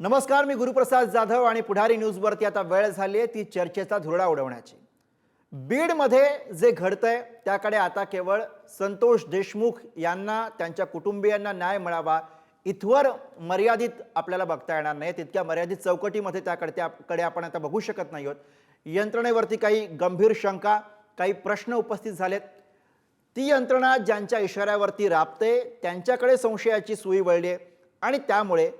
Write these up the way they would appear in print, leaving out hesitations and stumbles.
नमस्कार, मी गुरुप्रसाद जाधव आणि पुढारी न्यूजवरती आता वेळ झाली आहे ती चर्चेचा धुरळा उडवण्याची। बीडमध्ये जे घडतंय त्याकडे आता केवळ संतोष देशमुख यांना त्यांच्या कुटुंबियांना न्याय मिळावा इथवर मर्यादित आपल्याला बघता येणार नाही। तितक्या मर्यादित चौकटीमध्ये त्याकडे आपण आता बघू शकत नाही आहोत। यंत्रणेवरती काही गंभीर शंका, काही प्रश्न उपस्थित झालेत। ती यंत्रणा ज्यांच्या इशाऱ्यावरती राबते त्यांच्याकडे संशयाची सुई वळली आहे आणि त्यामुळे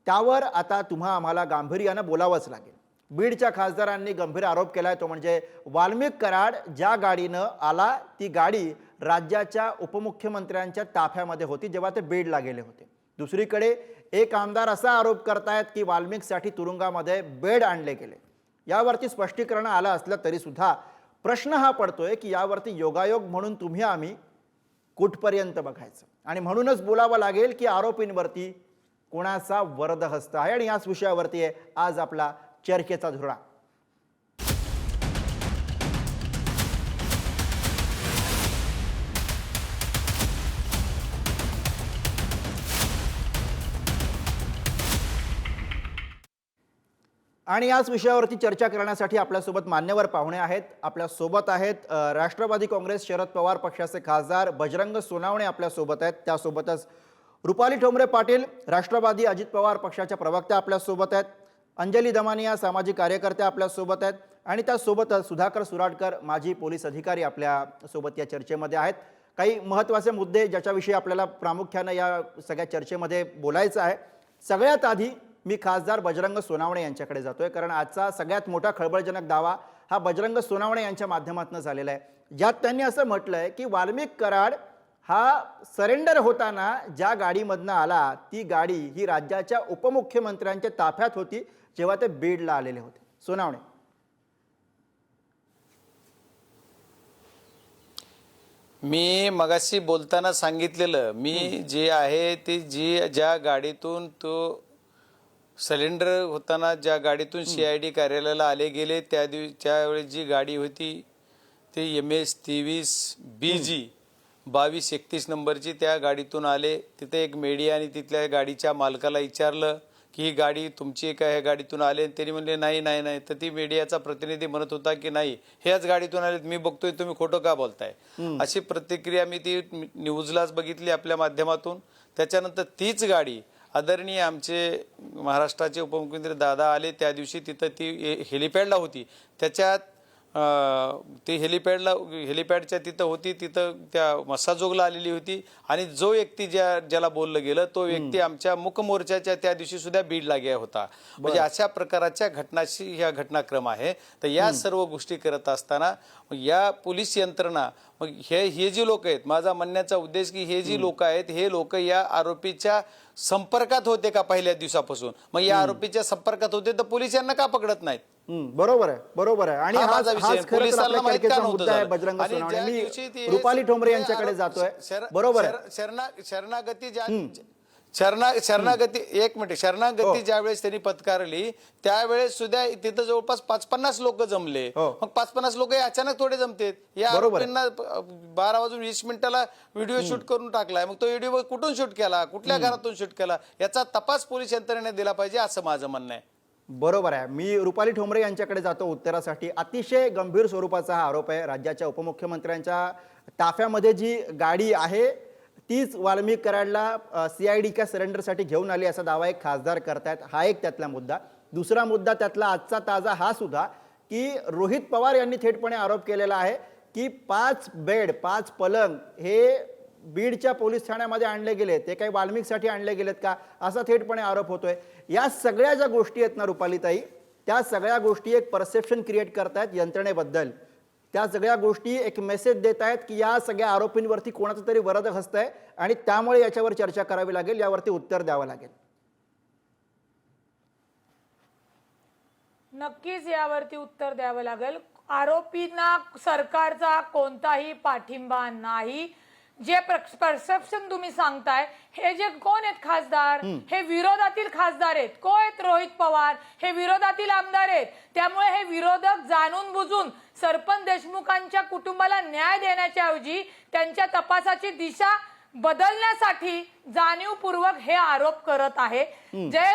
त्यावर आता तुम्हा आम्हाला गांभीर्याने बोलावंच लागेल। बीडच्या खासदारांनी गंभीर आरोप केलाय, तो म्हणजे वाल्मिक कराड ज्या गाडीनं आला ती गाडी राज्याच्या उपमुख्यमंत्र्यांच्या ताफ्यामध्ये होती जेव्हा ते बीडला गेले होते। दुसरीकडे एक आमदार असा आरोप करतायत की वाल्मिकसाठी तुरुंगामध्ये बेड आणले गेले। यावरती स्पष्टीकरण आलं असलं तरी सुद्धा प्रश्न हा पडतोय की यावरती योगायोग म्हणून तुम्ही आम्ही कुठपर्यंत बघायचं आणि म्हणूनच बोलावं लागेल की आरोपींवरती कोणाचा वरदहस्त आहे आणि याच विषयावरती आहे आज आपला चर्चेचा धुरळा। आणि याच विषयावरती चर्चा करण्यासाठी आपल्यासोबत मान्यवर पाहुणे आहेत। आपल्यासोबत आहेत राष्ट्रवादी काँग्रेस शरद पवार पक्षाचे खासदार बजरंग सोनावणे आपल्यासोबत आहेत। त्यासोबतच रुपाली ठोंबरे पाटील राष्ट्रवादी अजित पवार पक्षाच्या प्रवक्त्या आपल्यासोबत आहेत। अंजली दमानिया सामाजिक कार्यकर्त्या आपल्यासोबत आहेत आणि त्यासोबतच सुधाकर सुराडकर माजी पोलीस अधिकारी आपल्यासोबत या चर्चेमध्ये आहेत। काही महत्त्वाचे मुद्दे ज्याच्याविषयी आपल्याला प्रामुख्याने या सगळ्या चर्चेमध्ये बोलायचं आहे। सगळ्यात आधी मी खासदार बजरंग सोनावणे यांच्याकडे जातोय, कारण आजचा सगळ्यात मोठा खळबळजनक दावा हा बजरंग सोनावणे यांच्या माध्यमातून झालेला आहे, ज्यात त्यांनी असं म्हटलंय की वाल्मिक कराड हा सरेंडर होताना ज्या गाडीमधनं आला ती गाडी ही राज्याच्या उपमुख्यमंत्र्यांच्या ताफ्यात होती जेव्हा ते बीडला आलेले होते। सोनावणे, मी मगाशी बोलताना सांगितलेलं, मी जे आहे ते ज्या गाडीतून तो सिलेंडर होताना ज्या गाडीतून CID कार्यालयाला आले गेले त्यावेळी जी गाडी होती ती MS 23 BG 2231 नंबरची त्या गाडीतून आले। तिथे एक मीडिया आणि तिथल्या गाडीच्या मालकाला विचारलं की ही गाडी तुमची काय, ह्या गाडीतून आले? त्यांनी म्हणले नाही नाही नाही। तर ती मीडियाचा प्रतिनिधी म्हणत होता की नाही, ह्याच गाडीतून आले, मी बघतोय तुम्ही खोटं का बोलताय, अशी प्रतिक्रिया मी ती न्यूजलाच बघितली आपल्या माध्यमातून। त्याच्यानंतर तीच गाडी आदरणीय आमचे महाराष्ट्राचे उपमुख्यमंत्री दादा आले त्या दिवशी तिथं ती हेलिपॅडला होती, त्याच्यात ती हेलिपॅडच्या तिथं होती, तिथं त्या मसाजोगला आलेली होती आणि जो व्यक्ती ज्याला बोललं गेलं तो व्यक्ती आमच्या मुकमोर्चाच्या त्या दिवशी सुद्धा बीडला गेला होता। म्हणजे अशा प्रकारच्या घटनाशी ह्या घटनाक्रम आहे। तर या सर्व गोष्टी करत असताना या पोलीस यंत्रणा, मग हे जे लोक आहेत, माझा म्हणण्याचा उद्देश की हे जी लोक आहेत हे लोक या आरोपीच्या संपर्कात होते का पहिल्या दिवसापासून? मग या आरोपीच्या संपर्कात होते तर पोलीस यांना का पकडत नाहीत? बरोबर आहे, बरोबर आहे। आणि हाच पोलिसांना माहित का नव्हतं? बजरंग सोनावणे, मी रुपाली ठोंबरे यांच्याकडे जातोय। बरोबर आहे, शरणागती एक मिनिट, शरणागती ज्यावेळेस त्यांनी पत्कारली त्यावेळेस सुद्धा तिथं जवळपास 5-50 लोक जमले। मग 5-50 लोक अचानक थोडे जमतेत? या आरोपींना 12:20 व्हिडिओ शूट करून टाकलाय। मग तो व्हिडिओ कुठून शूट केला, कुठल्या घरातून शूट केला, याचा तपास पोलीस यंत्रणेने दिला पाहिजे असं माझं म्हणणं आहे। बरोबर आहे। मी रुपाली ठोंबरे यांच्याकडे जातो उत्तरासाठी। अतिशय गंभीर स्वरूपाचा हा आरोप आहे। राज्याच्या उपमुख्यमंत्र्यांच्या ताफ्यामध्ये जी गाडी आहे तीच वाल्मिक कराडला CIDच्या सरेंडरसाठी घेऊन आली असा दावा एक खासदार करतायत। हा एक त्यातला मुद्दा। दुसरा मुद्दा त्यातला आजचा ताजा हा सुद्धा की रोहित पवार यांनी थेटपणे आरोप केलेला आहे की 5 बेड 5 पलंग हे बीडच्या पोलीस ठाण्यामध्ये आणले गेले, ते काही वाल्मिकसाठी आणले गेलेत का असा थेटपणे आरोप होतोय। या सगळ्या ज्या गोष्टी आहेत ना रुपालीताई, त्या सगळ्या गोष्टी एक परसेप्शन क्रिएट करतायत यंत्रणेबद्दल। त्या सगळ्या गोष्टी एक मेसेज देत आहेत की या सगळ्या आरोपींवरती कोणाचं तरी वरदहस्त आहे आणि त्यामुळे याच्यावर चर्चा करावी लागेल, यावरती उत्तर द्यावं लागेल। नक्कीच यावरती उत्तर द्यावं लागेल। आरोपींना सरकारचा कोणताही पाठिंबा नाही। जे परसेप्शन तुम्ही सांगताय, हे जे कोण आहेत खासदार, हे विरोधातील खासदार आहेत। कोण आहेत? रोहित पवार, हे विरोधातील आमदार आहेत। त्यामुळे हे विरोधक जाणून बुजून सरपंच देशमुखांच्या कुटुंबाला न्याय देण्याच्या ऐवजी त्यांच्या तपासाची दिशा बदलण्यासाठी जाणीवपूर्वक हे आरोप करत आहे. जे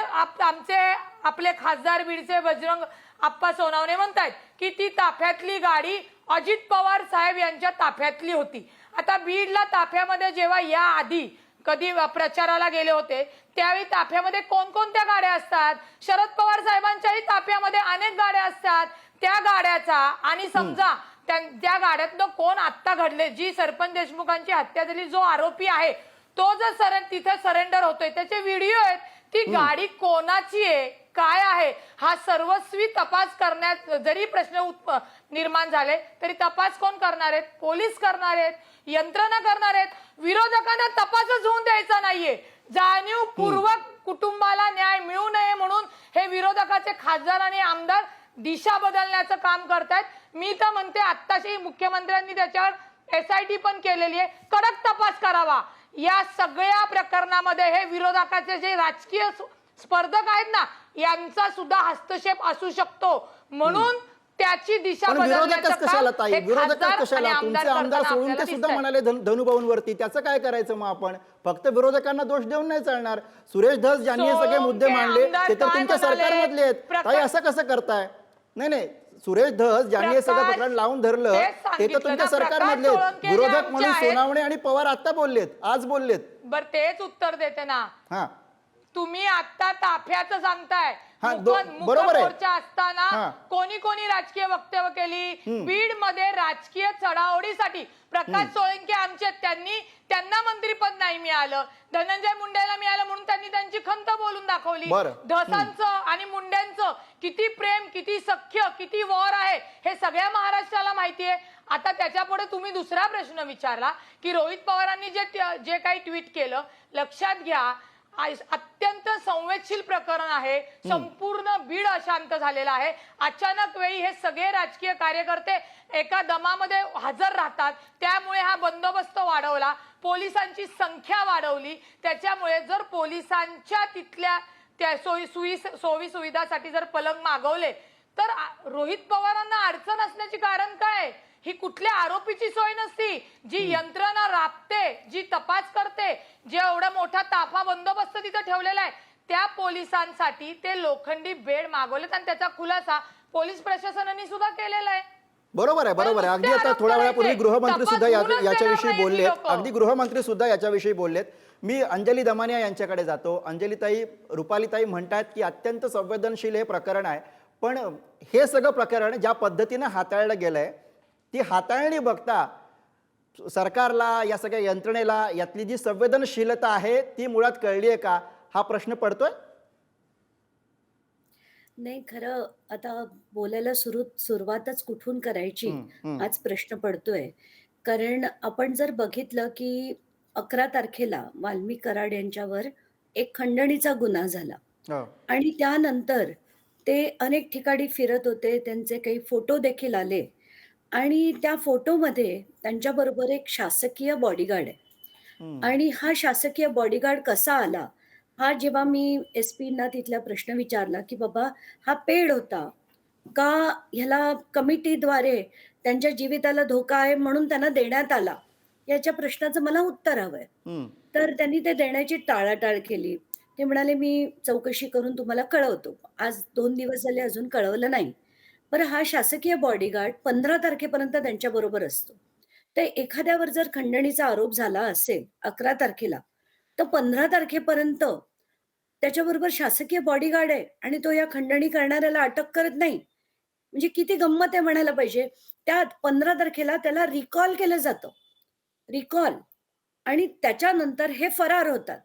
आपले खासदार बीडचे बजरंग आप्पा सोनवणे म्हणतायत की ती ताफ्यातली गाडी अजित पवार साहेब यांच्या ताफ्यातली होती. आता बीडला ताफ्यामध्ये जेव्हा या आधी कधी प्रचाराला गेले होते त्यावेळी ताफ्यामध्ये कोणकोणत्या गाड्या असतात? शरद पवार साहेबांच्याही ताफ्यामध्ये अनेक गाड्या असतात. त्या गाड्याचा आणि समजा त्या गाड्यातलं कोण आत्ता घडले, जी सरपंच देशमुखांची हत्या झाली, जो आरोपी आहे तो जर तिथे सरेंडर होतोय, त्याचे व्हिडिओ आहेत, ती गाडी कोणाची आहे, काय आहे, हा सर्वस्वी तपास करण्यात जरी प्रश्न निर्माण झाले तरी तपास कोण करणार आहेत? पोलीस करणार आहेत, यंत्रणा करणार आहेत. विरोधकांना तपासच होऊन द्यायचा नाहीये. जाणीवपूर्वक कुटुंबाला न्याय मिळू नये म्हणून हे विरोधकाचे खासदार आणि आमदार दिशा बदलण्याचं काम करतायत. मी तर म्हणते आत्ताशी मुख्यमंत्र्यांनी त्याच्यावर SIT पण केलेली आहे. कडक तपास करावा. या सगळ्या प्रकरणामध्ये हे विरोधकाचे जे राजकीय स्पर्धक आहेत ना, यांचा सुद्धा हस्तक्षेप असू शकतो. म्हणून त्याची दिशा विरोधकच कशाला ताई, हे विरोधकच खासदार कशाला? आणि तुमचे आमदार आमदार करताना सोडून ते आपल्याला सुद्धा दिसतंय. म्हणाले धनुभाऊंवरती. त्याचं काय करायचं मग आपण? फक्त विरोधकांना दोष देऊन नाही चालणार. सुरेश धस ज्यांनी हे सगळे मुद्दे मांडले ते तर तुमच्या सरकारमधले आहेत. ताई असं कसं करताय? नाही, सुरेश धस ज्यांनी हे सगळं प्रकरण लावून धरलं ते तर तुमच्या सरकारमधले आहेत. विरोधक म्हणून सोनावणे आणि पवार आता बोललेत, आज बोललेत. बर तेच उत्तर देते ना. हा, तुम्ही आता ताफ्याचं सांगताय. बरोबर आहे. मोर्चा असताना कोणी राजकीय वक्तव्य केली. बीड मध्ये राजकीय चढाओढीसाठी प्रकाश सोळंके आमचे, त्यांना मंत्रीपद नाही मिळालं, धनंजय मुंडेला मिळालं म्हणून त्यांनी त्यांची खंत बोलून दाखवली. धसांचं आणि मुंड्यांचं किती प्रेम, किती सख्य, किती वॉर आहे हे सगळ्या महाराष्ट्राला माहितीये. आता त्याच्यापुढे तुम्ही दुसरा प्रश्न विचारला की रोहित पवारांनी जे काही ट्विट केलं, लक्षात घ्या अत्यंत संवेदनशील प्रकरण आहे. संपूर्ण बीड अशांत झालेला आहे. अचानक वेळी हे सगळे राजकीय कार्यकर्ते एका दमामध्ये हजर राहतात. त्यामुळे हा बंदोबस्त वाढवला, पोलिसांची संख्या वाढवली. त्याच्यामुळे जर पोलिसांच्या तिथल्या त्या सोयी सुविधासाठी जर पलंग मागवले तर रोहित पवारांना अडचण असण्याचे कारण काय? ही कुठल्या आरोपीची सोय नसती. जी यंत्रणा राबते, जी तपास करते, जे एवढा मोठा ताफा बंदोबस्त तिथं ठेवलेला आहे, त्या पोलिसांसाठी ते लोखंडी बेड मागवलेत आणि त्याचा खुलासा पोलीस प्रशासनाने सुद्धा केलेला आहे. बरोबर आहे, बरोबर आहे. अगदी आता थोड्या वेळापूर्वी गृहमंत्री सुद्धा याच्याविषयी बोललेत. अगदी गृहमंत्री सुद्धा याच्याविषयी बोललेत. मी अंजली दमानिया यांच्याकडे जातो. अंजलीताई, रुपालीताई म्हणतात की अत्यंत संवेदनशील हे प्रकरण आहे, पण हे सगळं प्रकरण ज्या पद्धतीने हाताळलं गेलंय ती हाताळणी बघता सरकारला, या सगळ्या यंत्रणेला यातली जी संवेदनशीलता आहे ती मुळात कळली आहे का, हा प्रश्न पडतोय. नाही, खरं आता बोलायला सुरुवातच कुठून करायची हाच प्रश्न पडतोय. कारण आपण जर बघितलं की 11 तारखेला वाल्मिक कराड यांच्यावर एक खंडणीचा गुन्हा झाला आणि त्यानंतर ते अनेक ठिकाणी फिरत होते, त्यांचे काही फोटो देखील आले आणि त्या फोटोमध्ये त्यांच्याबरोबर एक शासकीय बॉडीगार्ड आहे. आणि हा शासकीय बॉडीगार्ड कसा आला, हा जेव्हा मी SP-ना तिथला प्रश्न विचारला की बाबा हा पेड होता का, ह्याला कमिटीद्वारे त्यांच्या जीविताला धोका आहे म्हणून त्यांना देण्यात आला, याच्या प्रश्नाचं मला उत्तर हवंय. तर त्यांनी ते देण्याची टाळाटाळ केली. ते म्हणाले मी चौकशी करून तुम्हाला कळवतो. आज 2 दिवस झाले अजून कळवलं नाही. बरं, हा शासकीय बॉडीगार्ड 15 तारखेपर्यंत त्यांच्याबरोबर असतो. तर एखाद्यावर जर खंडणीचा आरोप झाला असेल 11 तारखेला, तर 15 तारखेपर्यंत त्याच्याबरोबर शासकीय बॉडीगार्ड आहे आणि तो या खंडणी करणाऱ्याला अटक करत नाही. म्हणजे किती गंमत आहे म्हणायला पाहिजे. त्यात 15 तारखेला त्याला रिकॉल केलं जातं, रिकॉल, आणि त्याच्यानंतर हे फरार होतात.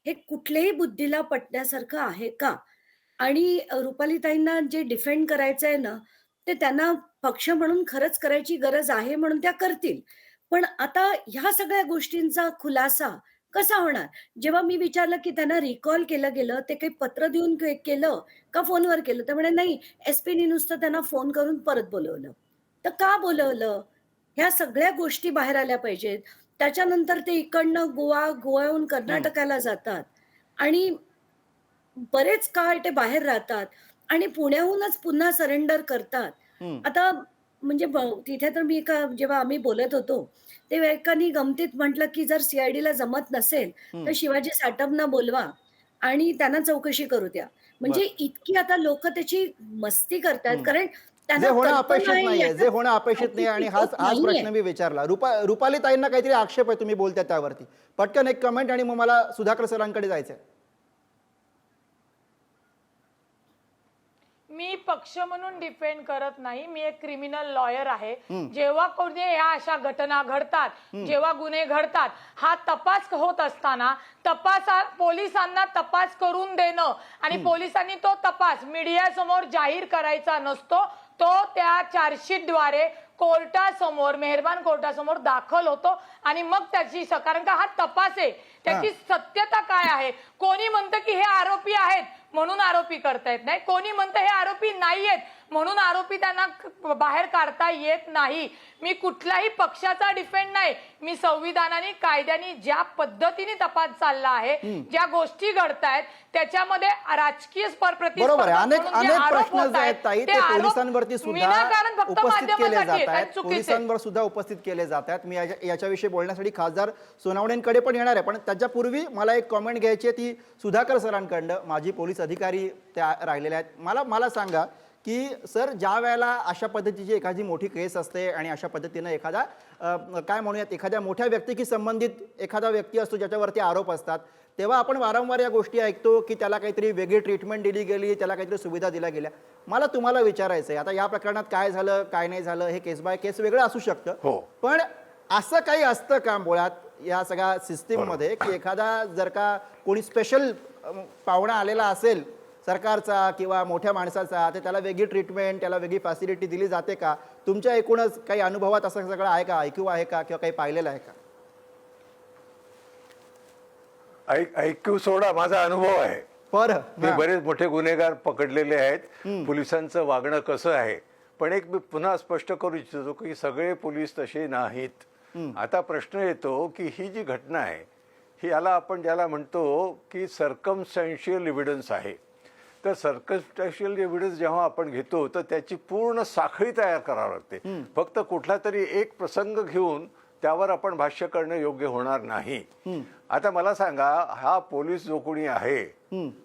हे कुठल्याही बुद्धीला पटण्यासारखं आहे का? आणि रुपालीताईंना जे डिफेंड करायचं आहे ना, ते त्यांना पक्ष म्हणून खरंच करायची गरज आहे म्हणून त्या करतील. पण आता ह्या सगळ्या गोष्टींचा खुलासा कसा होणार? जेव्हा मी विचारलं की त्यांना रिकॉल केलं गेलं, ते काही पत्र देऊन केलं का फोनवर केलं? तर म्हणे नाही, SP-नी नुसतं त्यांना फोन करून परत बोलवलं. तर का बोलवलं? ह्या सगळ्या गोष्टी बाहेर आल्या पाहिजेत. त्याच्यानंतर ते इकडनं गोव्याहून कर्नाटकाला जातात आणि बरेच काळ ते बाहेर राहतात आणि पुण्याहूनच पुन्हा सरेंडर करतात. आता म्हणजे तिथे तर जेव्हा आम्ही बोलत होतो, तेव्हा एकानी गमतीत म्हटलं, की जर सीआयडीला जमत नसेल, तर शिवाजी साटमना बोलवा आणि त्यांना चौकशी करू द्या. म्हणजे बर इतकी आता लोकं त्याची मस्ती करतायत, कारण जे त्यांना होणं कल्पना अपेक्षित आहे नाहीये, जे याच्यात होणं अपेक्षित नाही आणि काहीच हाच होत हाच नाहीये. प्रश्न मी विचारला. रुपाली ताईंना काहीतरी आक्षेप आहे, तुम्ही बोलताय त्यावरती. पटकन एक कमेंट आणि मग मला सुधाकर सरांकडे जायचंय. मी पक्ष म्हणून डिपेंड करत नाही. मी एक क्रिमिनल लॉयर आहे. जेव्हा कोणी या अशा घटना घडतात, जेव्हा गुन्हे घडतात, हा तपास होत असताना पोलिसांना तपास करून देणं आणि पोलिसांनी तो तपास मीडियासमोर जाहीर करायचा नसतो. तो त्या चार्जशीटद्वारे कोर्टासमोर, मेहरबान कोर्टासमोर दाखल होतो आणि मग त्याची कारण का हा तपास आहे, त्याची सत्यता काय आहे. कोणी म्हणतं की हे आरोपी आहेत म्हणून आरोपी करता येत नाही, कोणी म्हणतं हे आरोपी नाहीयेत म्हणून आरोपी त्यांना बाहेर काढता येत नाही. मी कुठल्याही पक्षाचा डिफेंड नाही. मी संविधानाने, कायद्याने ज्या पद्धतीने तपास चालला आहे, ज्या गोष्टी घडतायत त्याच्यामध्ये राजकीय बरोबर आहे. अनेक प्रश्न जे आहेत ताई, ते पोलिसांवरती सुद्धा उपस्थित केले जात आहेत, पोलिसांवर सुद्धा उपस्थित केले जात आहेत. मी याच्याविषयी बोलण्यासाठी खासदार सोनवणेंकडे पण येणार आहे, पण त्याच्यापूर्वी मला एक कॉमेंट घ्यायची आहे, ती सुधाकर सरांकडनं. माजी पोलीस अधिकारी त्या राहिलेले आहेत. मला सांगा की सर, ज्या वेळेला अशा पद्धतीची एखादी मोठी केस असते आणि अशा पद्धतीनं एखादा काय म्हणूयात, एखाद्या मोठ्या व्यक्तीशी संबंधित एखादा व्यक्ती असतो ज्याच्यावरती आरोप असतात, तेव्हा आपण वारंवार या गोष्टी ऐकतो की त्याला काहीतरी वेगळी ट्रीटमेंट दिली गेली, त्याला काहीतरी सुविधा दिल्या गेल्या. मला तुम्हाला विचारायचं आहे, आता या प्रकरणात काय झालं काय नाही झालं हे केस बाय केस वेगळं असू शकतं, पण असं काही असतं का मुळात या सगळ्या सिस्टीममध्ये की एखादा जर का कोणी स्पेशल पाहुणा आलेला असेल सरकारचा किंवा मोठ्या माणसाचा, तर त्याला वेगळी ट्रीटमेंट, त्याला वेगळी फॅसिलिटी दिली जाते का? तुमच्या एकूणच काही अनुभवात असं सगळं आहे का, ऐकू आहे का, किंवा काही पाहिलेलं आहे का? ऐकू सोडा, माझा अनुभव आहे. मी बरेच मोठे गुन्हेगार पकडलेले आहेत. पोलिसांचं वागणं कसं आहे, पण एक मी पुन्हा स्पष्ट करू इच्छितो की सगळे पोलीस तसे नाहीत. आता प्रश्न येतो की ही जी घटना आहे ही आपण ज्याला म्हणतो की सर्कमस्टॅन्शियल एव्हिडन्स आहे. तर सर्कमस्टॅन्शियल एव्हिडन्स जेव्हा आपण घेतो तर त्याची पूर्ण साखळी तयार करावी लागते. फक्त कुठला तरी एक प्रसंग घेऊन त्यावर आपण भाष्य करणं योग्य होणार नाही. आता मला सांगा, हा पोलीस जो कोणी आहे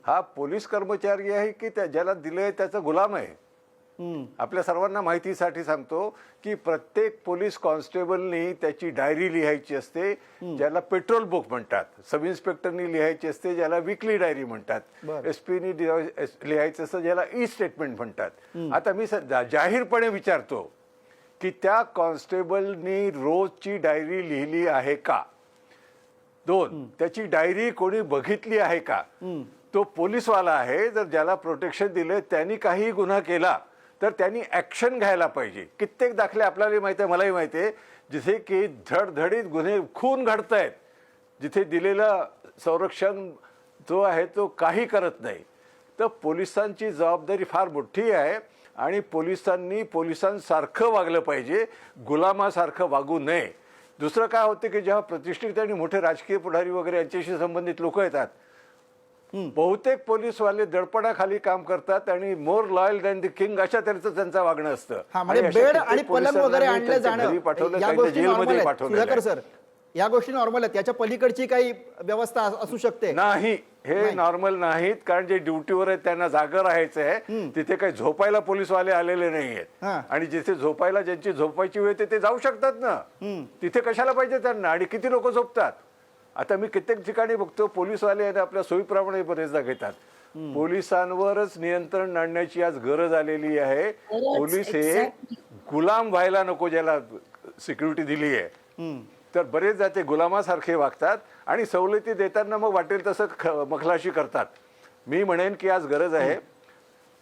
हा पोलीस कर्मचारी आहे की ज्याला दिलंय त्याचा गुलाम आहे? आपल्या सर्वांना माहितीसाठी सांगतो की प्रत्येक पोलीस कॉन्स्टेबलनी त्याची डायरी लिहायची असते, ज्याला पेट्रोल बुक म्हणतात. सब इन्स्पेक्टरनी लिहायची असते, ज्याला विकली डायरी म्हणतात. एसपीनी लिहायचं असतं, ज्याला ई स्टेटमेंट म्हणतात. आता मी जाहीरपणे विचारतो की त्या कॉन्स्टेबलनी रोजची डायरी लिहिली आहे का? 2, त्याची डायरी कोणी बघितली आहे का? तो पोलीसवाला आहे, जर ज्याला प्रोटेक्शन दिले त्यांनी काही गुन्हा केला तर त्यांनी ऍक्शन घ्यायला पाहिजे. कित्येक दाखले आपल्याला माहिती आहे, मलाही माहिती आहे, जिथे की धडधडीत गुन्हे, खून घडतायत, जिथे दिलेलं संरक्षण जो आहे तो काही करत नाही. तर पोलिसांची जबाबदारी फार मोठी आहे आणि पोलिसांसारखं वागलं पाहिजे, गुलामासारखं वागू नये. दुसरं काय होतं की जेव्हा प्रतिष्ठित आणि मोठे राजकीय पुढारी वगैरे यांच्याशी संबंधित लोक येतात, बहुतेक पोलीसवाले दडपणाखाली काम करतात आणि मोर लॉयल दॅन द किंग अशा तऱ्हेचं त्यांचं वागणं असतं. बेड आणि पलंग वगैरे आणलं जाणं, या गोष्टी जेलमध्ये नॉर्मल पाठवलं. सुधाकर सर, या गोष्टी नॉर्मल आहेत, त्याच्या पलीकडची काही व्यवस्था असू शकते? नाही, हे नॉर्मल नाहीत. कारण जे ड्युटीवर आहेत त्यांना जागा राहायचं आहे. तिथे काही झोपायला पोलीसवाले आलेले नाहीयेत. आणि जिथे झोपायला ज्यांची झोपायची वेळ ते जाऊ शकतात ना. तिथे कशाला पाहिजे त्यांना? आणि किती लोक झोपतात? आता मी कित्येक ठिकाणी बघतो पोलीसवाले आपल्या सोयीप्रमाणे बरेचदा घेतात. पोलिसांवरच नियंत्रण आणण्याची आज गरज आलेली आहे. पोलीस हे गुलाम व्हायला नको, ज्याला सिक्युरिटी दिली आहे. तर बरेचदा ते गुलामासारखे वागतात आणि सवलती देताना मग वाटेल तसं मखलाशी करतात. मी म्हणेन की आज गरज आहे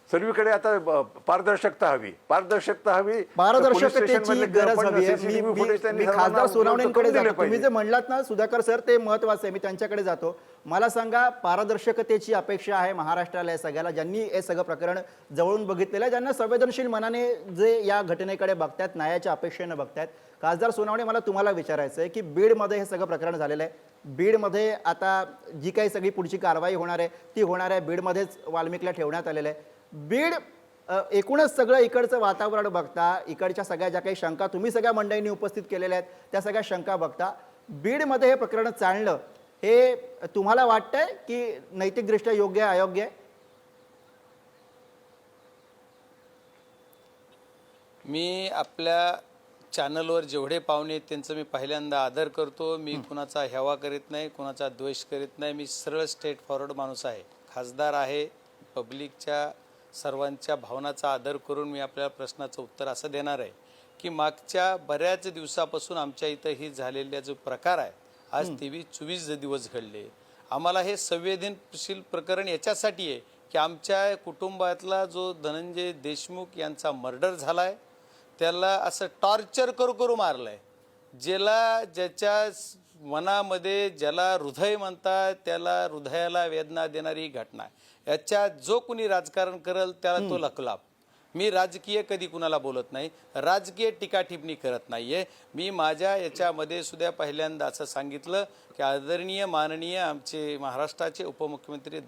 सर्वीकडे आता पारदर्शकता हवी. पारदर्शकतेची गरज हवी आहे. मी खासदार सोनवणेंकडे जातो. तुम्ही जे म्हणलात ना सुधाकर सर, ते महत्वाचं आहे. मी त्यांच्याकडे जातो. मला सांगा, पारदर्शकतेची अपेक्षा आहे महाराष्ट्राला, सगळ्याला, ज्यांनी हे सगळं प्रकरण जवळून बघितलेलं आहे, ज्यांना संवेदनशील मनाने जे या घटनेकडे बघतात, न्यायाच्या अपेक्षेने बघतात. खासदार सोनवणे, मला तुम्हाला विचारायचं आहे की बीडमध्ये हे सगळं प्रकरण झालेलं आहे. बीडमध्ये आता जी काही सगळी पुढची कारवाई होणार आहे ती होणार आहे. बीडमध्येच वाल्मिकला ठेवण्यात आलेलं आहे. बीड एकूणच सगळं इकडचं वातावरण बघता, इकडच्या सगळ्या ज्या काही शंका तुम्ही सगळ्या मंडळींनी उपस्थित केलेल्या आहेत त्या सगळ्या शंका बघता, बीडमध्ये हे प्रकरण चालणं हे तुम्हाला वाटतंय की नैतिकदृष्ट्या योग्य आहे, अयोग्य आहे? मी आपल्या चॅनलवर जेवढे पाहुणे आहेत त्यांचं मी पहिल्यांदा आदर करतो. मी कुणाचा हेवा करीत नाही, कुणाचा द्वेष करीत नाही. मी सरळ स्ट्रेट फॉरवर्ड माणूस आहे, खासदार आहे. पब्लिकच्या सर्वांच्या भावनाचा आदर करून मी आपल्या प्रश्नाचं उत्तर असं देणार आहे की मागच्या बऱ्याच दिवसापासून आमच्या इथं ही झालेला जो प्रकार आहे, आज 23-24 दिवस घडले. आम्हाला हे संवेदनशील प्रकरण याच्यासाठी आहे की आमच्या कुटुंबातला जो धनंजय देशमुख यांचा मर्डर झाला आहे त्याला असं टॉर्चर करू मारलंय, ज्याच्या मनामध्ये ज्याला हृदय म्हणतात त्याला हृदयाला वेदना देणारी घटना आहे. याच्या जो कुणी राजकारण करेल त्याला तो लकलाप. मी राजकीय कधी कुणाला बोलत नाही, राजकीय टीका टिप्पणी करत नाहीये. मी माझ्या याच्यामध्ये सुद्धा पहिल्यांदा असं सांगितलं की आदरणीय माननीय आमचे महाराष्ट्राचे उपमुख्यमंत्री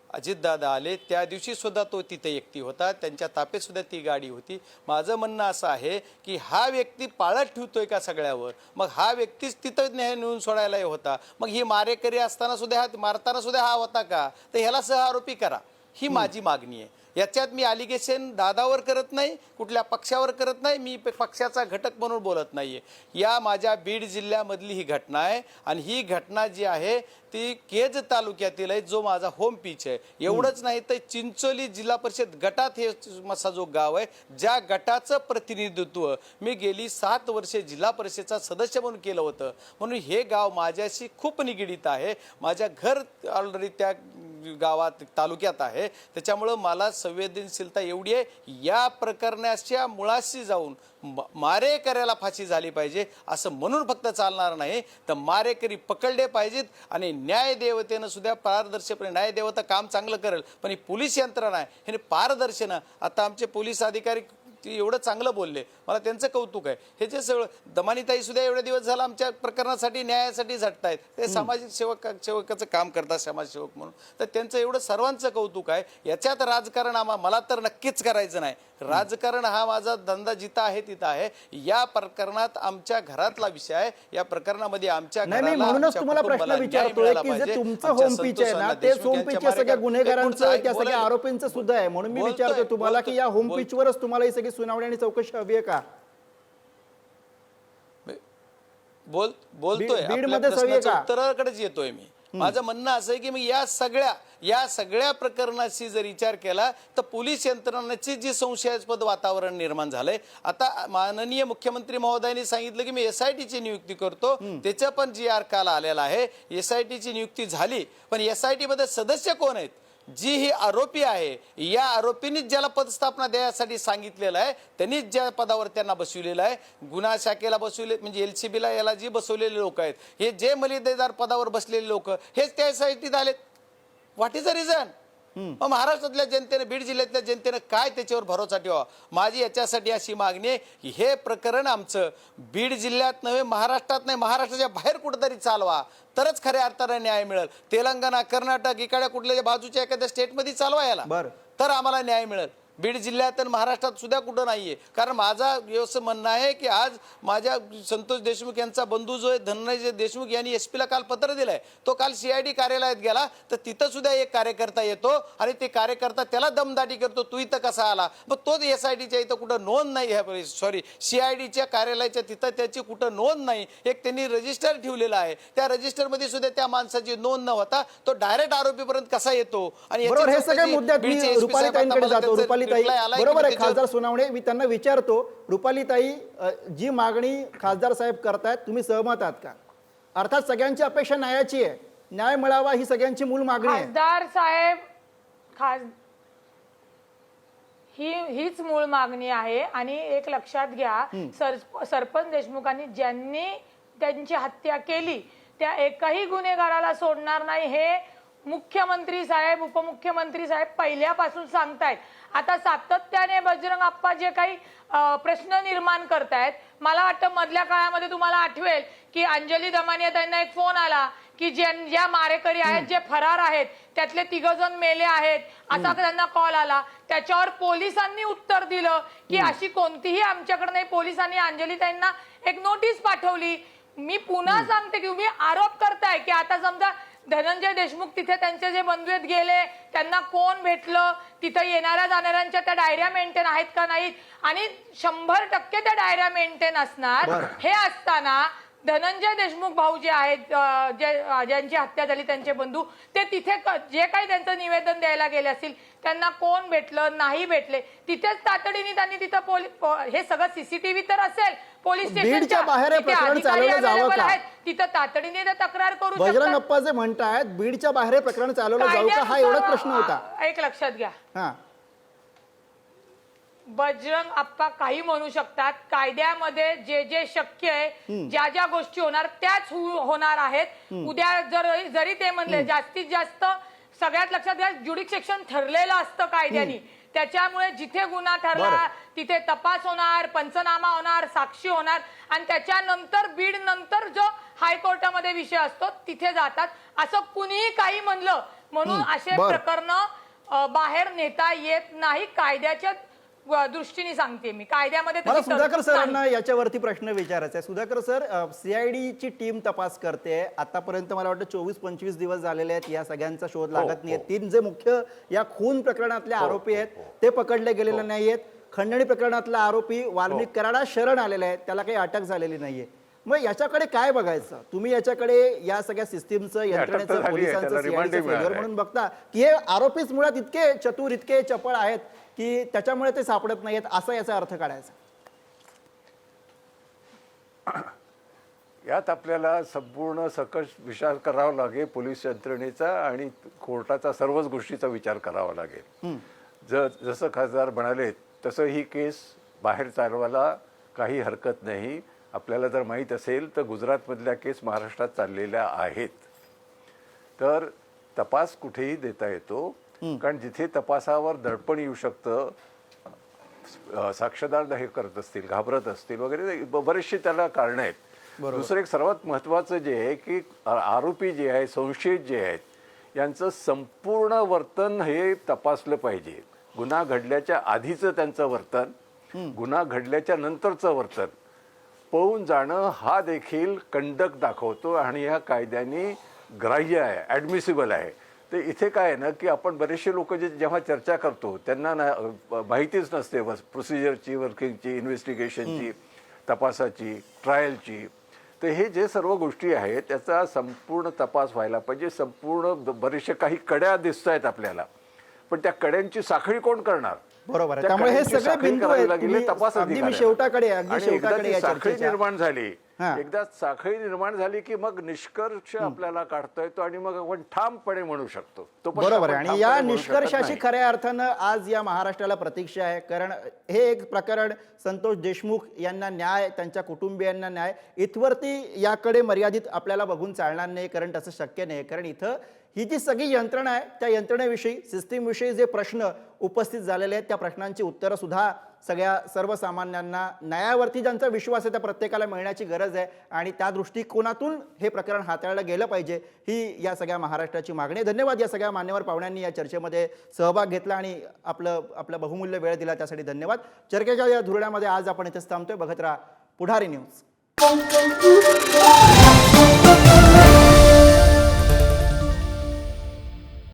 अजितदादा आले त्या दिवशी सुद्धा तो तिथे एकटी होता, त्यांच्या तापेत सुद्धा ती गाडी होती. माझं म्हणणं असं आहे की हा व्यक्ती पाळत ठेवतोय का सगळ्यावर, मग हा व्यक्तीच तिथं न्याय नेऊन सोडायला होता. मग ही मारेकरी असताना सुद्धा मारताना सुद्धा हा होता का, तर ह्याला सह आरोपी करा, ही माझी मागणी आहे. याच्यात मी अलिगेशन दादावर करत नाही, कुठल्या पक्षावर करत नाही, मी पक्षाचा घटक म्हणून बोलत नाहीये. या माझ्या बीड जिल्ह्यामधली ही घटना आहे आणि ही घटना जी आहे ती केज तालुक्यातील आहे, जो माझा होम पिच आहे. एवढंच नाही तर चिंचोली जिल्हा परिषद गटात हे माझा जो गाव आहे, ज्या गटाचं प्रतिनिधित्व मी गेली 7 वर्षे जिल्हा परिषदेचा सदस्य म्हणून केलं होतं. म्हणून हे गाव माझ्याशी खूप निगडीत आहे. माझ्या घर ऑलरेडी त्या गावात तालुक्यात आहे. त्याच्यामुळं मला संवेदनशीलता एवढी आहे, या प्रकरणाच्या मुळाशी जाऊन मारेकऱ्याला फाशी झाली पाहिजे असं म्हणून फक्त चालणार नाही, तर मारेकरी पकडले पाहिजेत आणि न्यायदेवतेनं सुद्धा पारदर्शकपणे, न्यायदेवता काम चांगलं करेल पण ही पोलीस यंत्रणा आहे हे पारदर्शनं. आता आमचे पोलीस अधिकारी ती एवढं चांगलं बोलले, मला त्यांचं कौतुक आहे. हे जे सगळं दमानीताई सुद्धा एवढे दिवस झाला आमच्या प्रकरणासाठी न्यायासाठी झटतायत, ते सामाजिक सेवकाचं काम करतात समाजसेवक म्हणून, तर त्यांचं एवढं सर्वांचं कौतुक आहे. याच्यात राजकारण मला तर नक्कीच करायचं नाही. राजकारण हा माझा धंदा जिथं आहे तिथं आहे. या प्रकरणात आमच्या घरातला विषय आहे. या प्रकरणामध्ये आमच्या म्हणूनच तुम्हाला प्रश्न विचारतोय की जे तुमचं होम पिच आहे ना, ते होम पिच सगळ्या गुन्हेगारांचं, त्या सगळ्या आरोपींचं सुद्धा आहे. म्हणून मी विचारतोय तुम्हाला की या होम पिचवरच तुम्हाला ही सगळी सुनावणी आणि चौकशी हवी आहे का? बोलतोय उत्तराकडेच येतोय मी. माझं म्हणणं असं आहे की मी या सगळ्या प्रकरणाची जर विचार केला तर पोलीस यंत्रणाची जी संशयास्पद वातावरण निर्माण झालंय. आता माननीय मुख्यमंत्री महोदयांनी सांगितलं की मी SITची नियुक्ती करतो, त्याचं पण GR काल आलेला आहे. SITची नियुक्ती झाली, पण SIT मध्ये सदस्य कोण आहेत? जी ही आरोपी आहे, या आरोपींनीच ज्याला पदस्थापना द्यायसाठी सांगितलेलं आहे त्यांनीच ज्या पदावर त्यांना बसविलेलं आहे, गुन्हा शाखेला बसविले म्हणजे LCBला याला जी बसवलेले लोक आहेत, हे जे मलिदेदार पदावर बसलेले लोक हेच त्या SITत आलेत. What is the reason? महाराष्ट्रातल्या जनतेने, बीड जिल्ह्यातल्या जनतेने काय त्याच्यावर भरोसा ठेवा? माझी याच्यासाठी अशी मागणी आहे की हे प्रकरण आमचं बीड जिल्ह्यात नव्हे, महाराष्ट्रात नाही, महाराष्ट्राच्या बाहेर कुठेतरी चालवा, तरच खऱ्या अर्थाने न्याय मिळेल. तेलंगणा, कर्नाटक इकडे कुठल्या बाजूच्या एखाद्या स्टेटमध्ये चालवा याला, तर आम्हाला न्याय मिळेल. बीड जिल्ह्यात आणि महाराष्ट्रात सुद्धा कुठं नाहीये. कारण माझा असं म्हणणं आहे की आज माझ्या संतोष देशमुख यांचा बंधू जो आहे धनंजय देशमुख यांनी SP ला काल पत्र दिलंय. तो काल CID कार्यालयात गेला तर तिथं सुद्धा एक कार्यकर्ता येतो आणि ते कार्यकर्ता त्याला दमदाटी करतो, तू इथं कसा आला? मग तोच SITच्या इथं कुठं नोंद नाही, CIDच्या कार्यालयाच्या तिथं त्याची कुठं नोंद नाही. एक त्यांनी रजिस्टर ठेवलेला आहे, त्या रजिस्टरमध्ये सुद्धा त्या माणसाची नोंद न होता तो डायरेक्ट आरोपीपर्यंत कसा येतो? आणि हे सगळे मुद्द्यात मी रुपालीताईंकडे जातो. रुपालीताई, बरोबर आहे, खासदार सुनावणे, मी त्यांना विचारतो, रुपालीताई, जी मागणी खासदार साहेब करतायत तुम्ही सहमत आहात का? अर्थात सगळ्यांची अपेक्षा न्यायाची आहे, न्याय मिळावा ही सगळ्यांची मूळ मागणी आहे. खासदार साहेब, हीच मूळ मागणी आहे. आणि एक लक्षात घ्या, सरपंच देशमुखांनी ज्यांनी त्यांची हत्या केली त्या एकही गुन्हेगाराला सोडणार नाही, हे मुख्यमंत्री साहेब, उपमुख्यमंत्री साहेब पहिल्यापासून सांगतायत. आता सातत्याने बजरंग अप्पा जे काही प्रश्न निर्माण करतायत, मला वाटतं मधल्या काळामध्ये तुम्हाला आठवेल की अंजली दमानिया त्यांना एक फोन आला की ज्या मारेकरी आहेत, जे फरार आहेत, त्यातले 3 जण मेले आहेत, असा त्यांना कॉल आला. त्याच्यावर पोलिसांनी उत्तर दिलं की अशी कोणतीही आमच्याकडे नाही. पोलिसांनी अंजली त्यांना एक नोटीस पाठवली. मी पुन्हा सांगते की तुम्ही आरोप करताय की आता समजा धनंजय देशमुख तिथे त्यांचे जे बंधू आहेत गेले, त्यांना कोण भेटलं, तिथे येणाऱ्या जाणाऱ्यांच्या त्या डायऱ्या मेंटेन आहेत का नाहीत, आणि 100% त्या डायऱ्या मेंटेन असणार. हे असताना धनंजय देशमुख भाऊ जे आहेत, ज्यांची हत्या झाली त्यांचे बंधू, ते तिथे जे काही त्यांचं निवेदन द्यायला गेले असतील, त्यांना कोण भेटलं नाही भेटले, तिथेच तातडीने त्यांनी तिथं हे सगळं सीसीटीव्ही तर असेल पोलीस बीडच्या बाहेर हे प्रकरण चालवलं जावं का? तिथं तातडीने तक्रार करू शकतात. बजरंग अप्पा जे म्हणतायत बीडच्या बाहेर हे प्रकरण चालवलं जावं का, हा एवढाच प्रश्न होता. एक लक्षात घ्या, हा, बजरंग अप्पा काही म्हणू शकतात. कायद्यामध्ये जे जे शक्य आहे, ज्या ज्या गोष्टी होणार त्याच होणार आहेत. उद्या जरी ते म्हणले, जास्तीत जास्त सगळ्यात लक्षात घ्या, ज्युडिक्सेशन ठरलेलं असतं कायद्याने. त्याच्यामुळे जिथे गुन्हा ठरला तिथे तपास होणार, पंचनामा होणार, साक्षी होणार, आणि त्याच्यानंतर बीड नंतर जो हायकोर्टामध्ये विषय असतो तिथे जातात. असं कुणीही काही म्हणलं म्हणून असे प्रकरण बाहेर नेता येत नाही. कायद्याच्या दृष्टीने सांगते मी, कायद्यामध्ये मला सुधाकर सरांना याच्यावरती प्रश्न विचारायचा आहे. सुधाकर सर, CID ची टीम तपास करते. आतापर्यंत मला वाटतं 24-25 दिवस झालेले आहेत, या सगळ्यांचा शोध लागत नाहीये. 3 जे मुख्य या खून प्रकरणातले आरोपी आहेत ते पकडले गेलेले नाहीयेत. खंडणी प्रकरणातला आरोपी वाल्मिक कराड शरण आलेला आहे, त्याला काही अटक झालेली नाहीये. मग याच्याकडे काय बघायचं तुम्ही? याच्याकडे या सगळ्या सिस्टीमचं, यंत्रणेचं, पोलिसांचं, CID फेल्युअर म्हणून बघता की हे आरोपीच मुळात इतके चतुर, इतके चपळ आहेत की त्याच्यामुळे ते सापडत नाहीयेत, असा याचा अर्थ काढायचा? यात आपल्याला संपूर्ण सकस विचार करावा लागेल, पोलीस यंत्रणेचा आणि कोर्टाचा, सर्वच गोष्टीचा विचार करावा लागेल. जसं खासदार म्हणाले तसं ही केस बाहेर चालवायला काही हरकत नाही. आपल्याला जर माहीत असेल तर गुजरातमधल्या केस महाराष्ट्रात चाललेल्या आहेत. तर तपास कुठेही देता येतो, कारण जिथे तपासावर दडपण येऊ शकतं, साक्षीदार हे करत असतील, घाबरत असतील वगैरे, बरेचसे त्याला कारण आहेत. दुसरं एक सर्वात महत्त्वाचं जे आहे की आरोपी जे आहे, संशयित जे आहेत, यांचं संपूर्ण वर्तन हे तपासलं पाहिजे. गुन्हा घडल्याच्या आधीचं त्यांचं वर्तन, गुन्हा घडल्याच्या नंतरचं वर्तन पळून जाणं हा देखील कंडक्ट दाखवतो आणि ह्या कायद्याने ग्राह्य आहे, ॲडमिसिबल आहे. ते इथे काय आहे ना की आपण बरेचसे लोक जेव्हा चर्चा करतो त्यांना माहितीच नसते प्रोसिजरची, वर्किंगची, इन्व्हेस्टिगेशनची, तपासाची, ट्रायलची. तर हे जे सर्व गोष्टी आहेत त्याचा संपूर्ण तपास व्हायला पाहिजे. संपूर्ण बरेचसे काही कड्या दिसत आहेत आपल्याला, पण त्या कड्यांची साखळी कोण करणार? बरोबर आहे. त्यामुळे हे सगळे बिंदू आहेत. अगदी मी शेवटाकडे साखळी निर्माण झाली, एकदा साखळी निर्माण झाली की मग निष्कर्ष आपल्याला काढता येतो आणि मग आपण ठामपणे म्हणू शकतो. बरोबर आहे. आणि या निष्कर्षाची खऱ्या अर्थानं आज या महाराष्ट्राला प्रतीक्षा आहे. कारण हे एक प्रकरण संतोष देशमुख यांना न्याय, त्यांच्या कुटुंबियांना न्याय, इथवरती याकडे मर्यादित आपल्याला बघून चालणार नाही, कारण तसं शक्य नाही. कारण इथं ही जी सगळी यंत्रणा आहे त्या यंत्रणेविषयी, सिस्टीमविषयी जे प्रश्न उपस्थित झालेले आहेत त्या प्रश्नांची उत्तरं सुद्धा सर्वसामान्यांना, न्यायावरती ज्यांचा विश्वास आहे त्या प्रत्येकाला मिळण्याची गरज आहे. आणि त्या दृष्टिकोनातून हे प्रकरण हाताळलं गेलं पाहिजे, ही या सगळ्या महाराष्ट्राची मागणी आहे. धन्यवाद या सगळ्या मान्यवर पाहुण्यांनी या चर्चेमध्ये सहभाग घेतला आणि आपला बहुमूल्य वेळ दिला, त्यासाठी धन्यवाद. चर्चेच्या या धुरळ्यामध्ये आज आपण इथेच थांबतोय. बघत राहा पुढारी न्यूज.